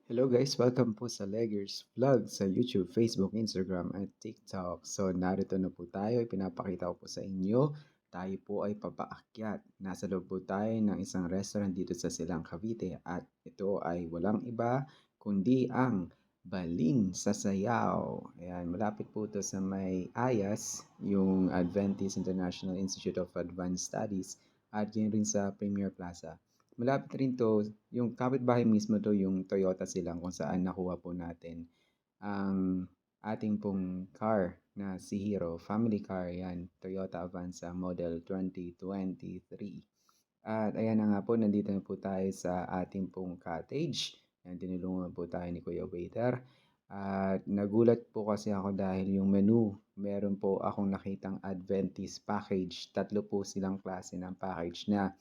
Hello guys, welcome po sa Leggers Vlog sa YouTube, Facebook, Instagram at TikTok. So narito na po tayo, ipinapakita ko po sa inyo. Tayo po ay papaakyat. Nasa loob po tayo ng isang restaurant dito sa Silang Cavite at ito ay walang iba kundi ang Balin sa Sayaw. Ayan, malapit po ito sa may AYAS, yung Adventist International Institute of Advanced Studies at yun rin sa Premier Plaza. Malapit rin 'to, yung kapitbahay mismo 'to yung Toyota Silang kung saan nakuha po natin ang ating pong car na si Hero, family car 'yan, Toyota Avanza model 2023. At ayan na nga po, nandito na po tayo sa ating pong cottage. Ayan, tinulungan po tayo ni Kuya Waiter. At nagulat po kasi ako dahil yung menu, meron po akong nakitang Adventist package. Tatlo po silang klase ng package na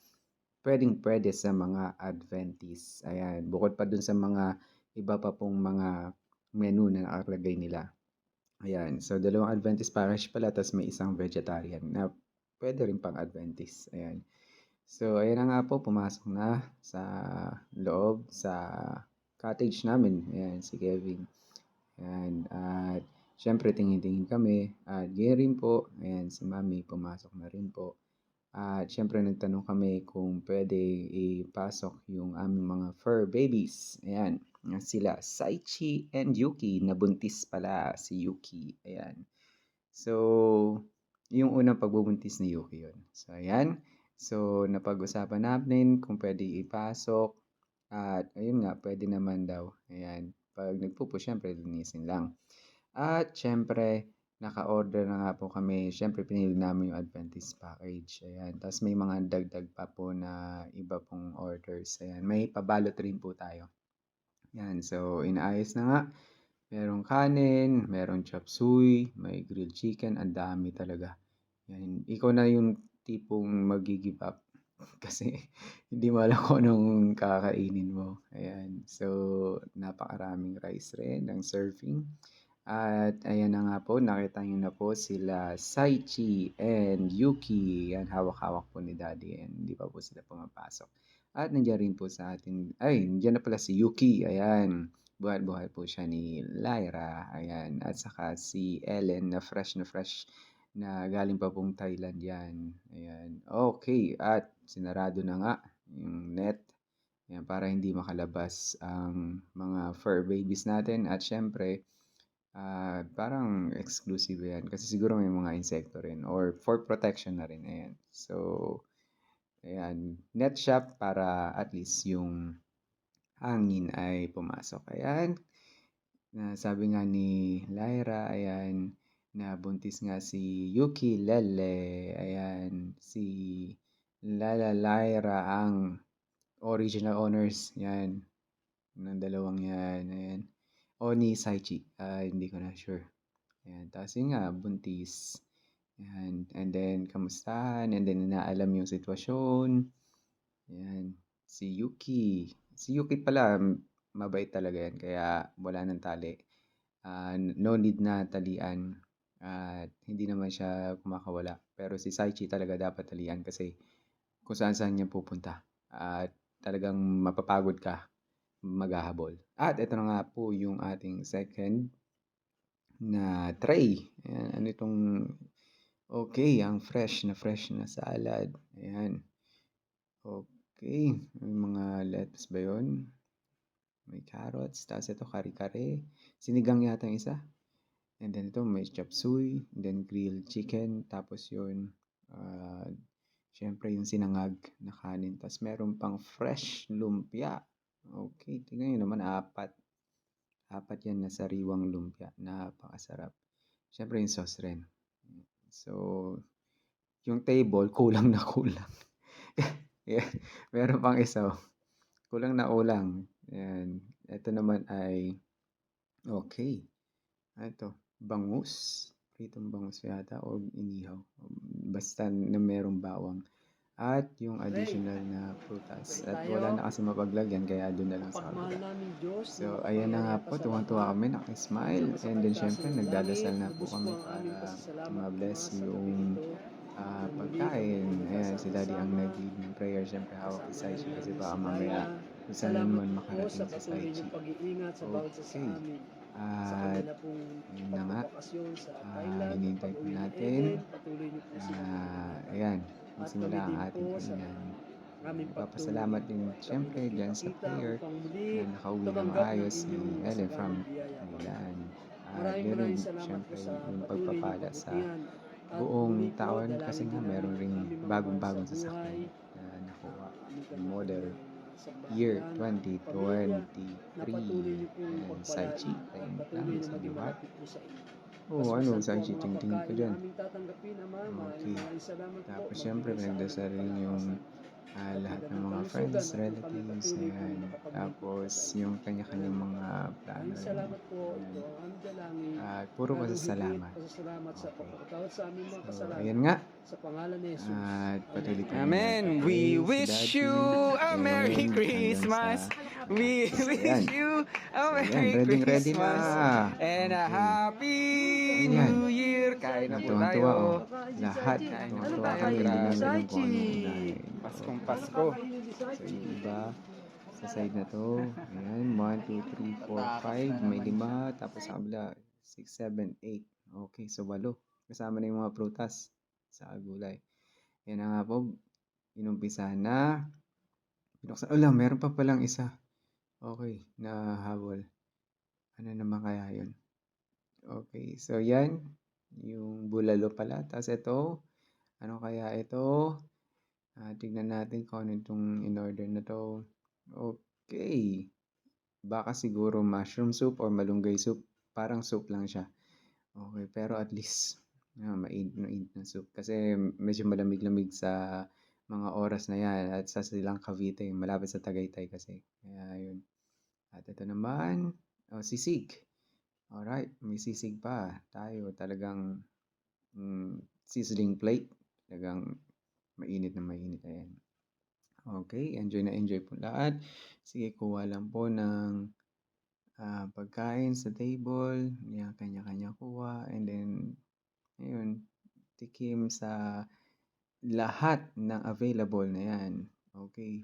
puwedeng-puwede sa mga Adventist, ayan. Bukod pa dun sa mga iba pa pong mga menu na nakalagay nila, ayan. So, dalawang Adventist package pala ta's may isang vegetarian na puwede rin pang Adventist, ayan. So, ayan na nga po, pumasok na sa loob sa cottage namin, ayan, si Kevin. Ayan, at siyempre tingin-tingin kami at gayon rin po, ayan, si Mami pumasok na rin po. At siyempre nagtanong kami kung pwede ipasok yung aming mga fur babies. Ayan, sila Saichi and Yuki. Nabuntis pala si Yuki. Ayan. So, yung unang pagbubuntis ni Yuki yun. So, ayan. So, napag-usapan namin kung pwede ipasok. At ayun nga, pwede naman daw. Ayan. Pag nagpupo, siyempre linisin lang. At siyempre, naka-order na nga po kami. Siyempre, pinili namin yung Adventist package. Ayan. Tapos may mga dagdag pa po na iba pong orders. Ayan. May pabalot rin po tayo. Ayan. So, inaayos na nga. Merong kanin, merong chop suey, may grilled chicken. Ang dami talaga. Ayan. Ikaw na yung tipong mag-give up. Kasi hindi mo alam kung anong kakainin mo. Ayan. So, napakaraming rice rin ng serving. At ayan na nga po, nakita niyo na po sila Saichi and Yuki. Yan, hawak-hawak po ni Daddy and hindi pa po sila pumapasok. At nandiyan rin po sa atin, ay, nandiyan na pala si Yuki. Ayan, buhat-buhat po siya ni Lyra. Ayan, at saka si Ellen na fresh na galing pa pong Thailand yan. Ayan, okay. At sinarado na nga yung net. Ayan, para hindi makalabas ang mga fur babies natin. At syempre, parang exclusive 'yan kasi siguro may mga insekto rin or for protection na rin, ayan. So, ayan, net shop para at least yung hangin ay pumasok, ayan. Na sabi nga ni Lyra, ayan, na buntis nga si Yuki Lele, ayan, si Lala Lyra ang original owners, 'yan, ng dalawang 'yan, ayan. O ni Saichi, hindi ko na sure. Ayan, tapos yun nga buntis, ayan, and then kamustahan, and then inaalam yung sitwasyon, ayan. Si Yuki pala mabait talaga yan kaya wala ng tali, no need na talian at hindi naman siya kumakawala. Pero si Saichi talaga dapat talian kasi kung saan-saan niya pupunta at talagang mapapagod ka maghahabol. At ito na nga po yung ating second na tray. Ayan, ano itong okay, ang fresh na salad. Ayan. Okay, may mga lettuce ba yun? May carrots, tapos ito kare-kare. Sinigang yata yung isa. And then ito may chop suey, and then grilled chicken, tapos yun, ah, syempre yung sinangag na kanin. Tapos meron pang fresh lumpia. Okay, tingnan nyo naman, apat. Apat yan na sariwang lumpia. Napakasarap. Siyempre yung sauce rin. So, yung table kulang na kulang. Yan, meron pang isa, oh, kulang na kulang. Ayan, ito naman ay okay. Ano 'to, bangus, pritong bangus yata o inihaw, basta na merong bawang at yung additional na prutas at wala na kasi mapaglagyan kaya dun na lang sa Pagmahal kabila. namin Diyos na So, ayan na nga makapangyarihan pa po, sa tuwang-tuwa lahat, kami, hanggang naka-smile, sa and then kaitaasan siyempre ng langit, nagdadasal na po lubos po kami ang aming para pasasalamat, Ama, ma-bless sa gabing yung ito na muli kami pagkain. Ayan, si Daddy ang magkasama nag-lead ng prayer, siyempre hawak si sa Saichi ngalan kasi ni baka si mamaya Laila kung saan Salamat man din po makarating sa sa patuloy niyong Saichi. pag-iingat sa bawat isa sa Okay. amin. Sa At kanila pong ayun na nga, pagbabakasyon sa Thailand at hinihintay po pag-uwi ni Eden, natin patuloy niyo po na silang ingatan. ayan, At magsimula kami ang din ating po sa kainan. aming pagtulong Nagpapasalamat po din ay kami siyempre diyan sa nagkita-kita prayer upang muli na nakauwi ng tumanggap ng maayos inyong si Ellen masaganang from biyaya, Panginoon. Thailand. At Maraming yun rin maraming salamat po siyempre sa yung patuloy niyong pagpapala sa kabutihan. At muli buong po, taon kasi dalangin nga din namin meron ang ring aming mga mahal sa bagong-bagong buhay, sasakyan na nakuha aming ng model kanya-kanyang year sambahayan at pamilya na 2023 patuloy niyo pong and pagpalain Saichi, at tahimik lang, patuloy na sa maging liwat. malapit po sa inyo. Oo, ano, Basbasan po ang Saichi, mga tingin ko pagkain na dyan. aming tatanggapin, Ama. Maraming Okay. maraming salamat po. Tapos syempre Magbigay sa amin pinagdasal ng rin yung kalakasan at lahat ng magandang mga kalusugan friends, at kung kami relatives, patuloy pong ayan. makapaglingkod pa Tapos sa inyo. yung kanya-kanyang Amen. mga plano Maraming rin. salamat po. Ayan. Ito ang aming dalangin. At puro Lalong higit, pasasalamat. pasasalamat sa Okay. pagpapatawad sa aming mga So, kasalanan. ayan nga. Sa pangalan ni Jesus. At Amen. patuloy tayo Amen. We mag-pray si wish Daddy. you a Merry And hanggang Christmas. sa We last. wish Ayan. you a So, ayan. Merry Ready na. Christmas and a Okay. Happy Ayan. New Year. Kain na po Natuwang-tuwa, oh. tayo. Lahat. Kain na po Natuwang-tuwa tayo. kami. Hindi namin Grabe. alam kung anong unahin. Paskong Okay. Pasko. So, yung iba, sa side na to, ayan, 1, 2, 3, 4, 5, may 5, tapos sa kabila, 6, 7, 8. Okay, so 8. Kasama na yung mga prutas sa gulay. Yan na nga po, inumpisa na, binuksan, meron pa palang isa. Okay, nahabol. Ano naman kaya yun? Okay, so yan, yung bulalo pala. Tapos ito, ano kaya ito? Tignan natin kung ano itong in-order na to. Okay. Baka siguro mushroom soup or malunggay soup. Parang soup lang siya. Okay, pero at least mainit na init na soup. Kasi medyo malamig-lamig sa mga oras na yan. At sa Silang Cavite, malapit sa Tagaytay kasi. Kaya yun. At ito naman, sisig. Alright, may sisig pa. Tayo talagang sizzling plate. Talagang mainit na mainit. Ayan. Okay, enjoy na enjoy po lahat. Sige, kuha lang po ng pagkain sa table. Yan, kanya-kanya kuha. And then, ayun, tikim sa lahat ng available na yan. Okay,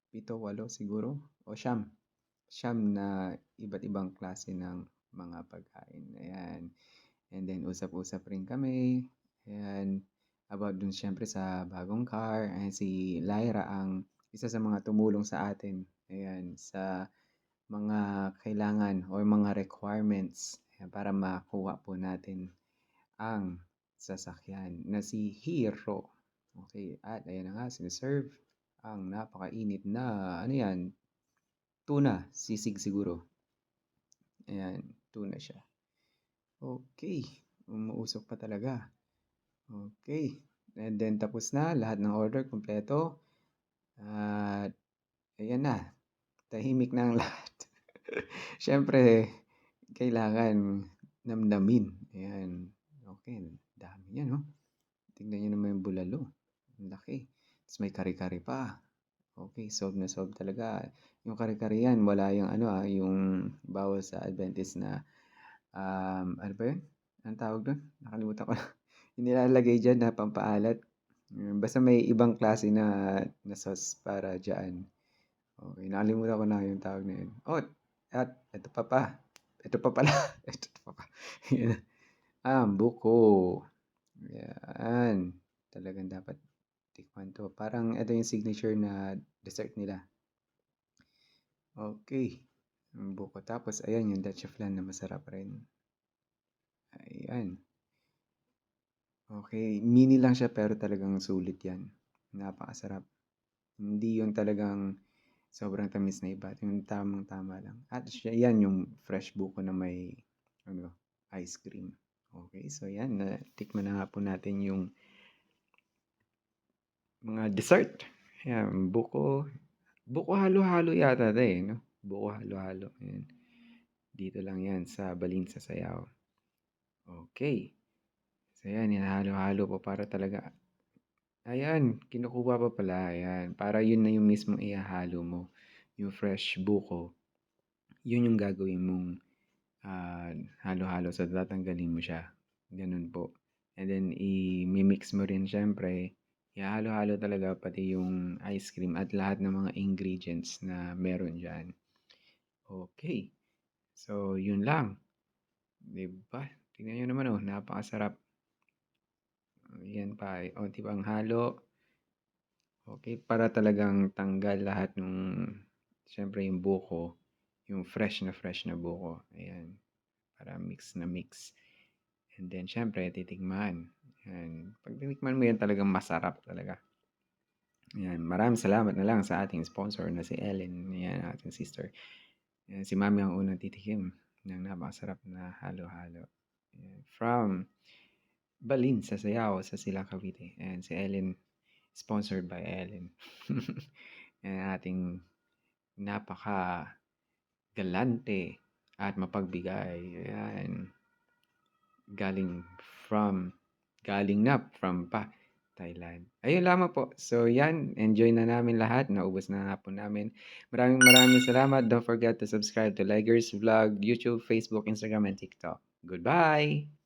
7, 8 siguro. O siyam. Siyam na iba't ibang klase ng mga pagkain. Ayan. And then, usap-usap rin kami. Ayan. About dun syempre sa bagong car. Ayan, si Lyra ang isa sa mga tumulong sa atin. Ayan, sa mga kailangan o mga requirements. Ayan, para makuha po natin ang sasakyan na si Hero. Okay, at ayan na nga, siniserve ang napakainit na, ano yan, tuna, sisig siguro. Ayan, tuna siya. Okay, umuusok pa talaga. Okay, and then tapos na, lahat ng order, kompleto. At ayan na, tahimik na ang lahat. Siyempre, kailangan namnamin. Ayan, okay, dami yan, no? Tingnan nyo naman yung bulalo. Ang laki. Tapos may kari-kari pa. Okay, solve na solve talaga. Yung kari-kari yan, wala yung yung bawal sa Adventist na, ano ba yun? Anong tawag doon? Nakalimutan ko na. Yung nilalagay dyan na pampaalat. Basta may ibang klase na sauce para dyan. Okay, nakalimutan ko na yung tawag na yun. Oh, at ito pa pa. Ito pa pala. Ito pa pa. Yan. Buko. Yan. Talagang dapat tikman to. Parang ito yung signature na dessert nila. Okay. Ang buko. Tapos, ayan yung Dutch flan na masarap rin. Ayan. Okay. Mini lang siya pero talagang sulit yan. Napakasarap. Hindi yung talagang sobrang tamis na iba. Yung tamang-tama lang. At yan yung fresh buko na may ice cream. Okay. So, yan. Tikman na nga po natin yung mga dessert. Ayan. Buko. Buko halo-halo yata ito no? Buko halo-halo. Ayan. Dito lang yan sa Balin sa Sayaw. Okay. So yan, halo-halo po para talaga. Ayan, kinukuha pa pala. Ayan, para yun na yung mismong ihahalo mo. Yung fresh buko. Yun yung gagawin mong halo-halo. So tatanggalin mo siya. Ganun po. And then, i-mix mo rin syempre. ihahalo-halo talaga pati yung ice cream at lahat ng mga ingredients na meron diyan. Okay. So, yun lang. 'Di ba? Tingnan niyo naman, oh, napakasarap. Yan pa, onti pang halo. Okay, para talagang tanggal lahat nung siyempre yung buko, yung fresh na buko. Ayan, para mix na mix. And then siyempre titikman. Yan. Pag tinikman mo yan talagang masarap talaga. Yan. Maraming salamat na lang sa ating sponsor na si Ellen. Yan, ating sister. Yan, si Mami ang unang titikim ng napakasarap na halo-halo. Yan. From Balin sa Sayaw sa Silang Cavite. And si Ellen, sponsored by Ellen. Yan ating napaka galante at mapagbigay. Ayan. Galing na from Thailand. Ayun lamang po. So yan, enjoy na namin lahat. Naubos na nga po namin. Maraming salamat. Don't forget to subscribe to Ligers Vlog, YouTube, Facebook, Instagram, and TikTok. Goodbye!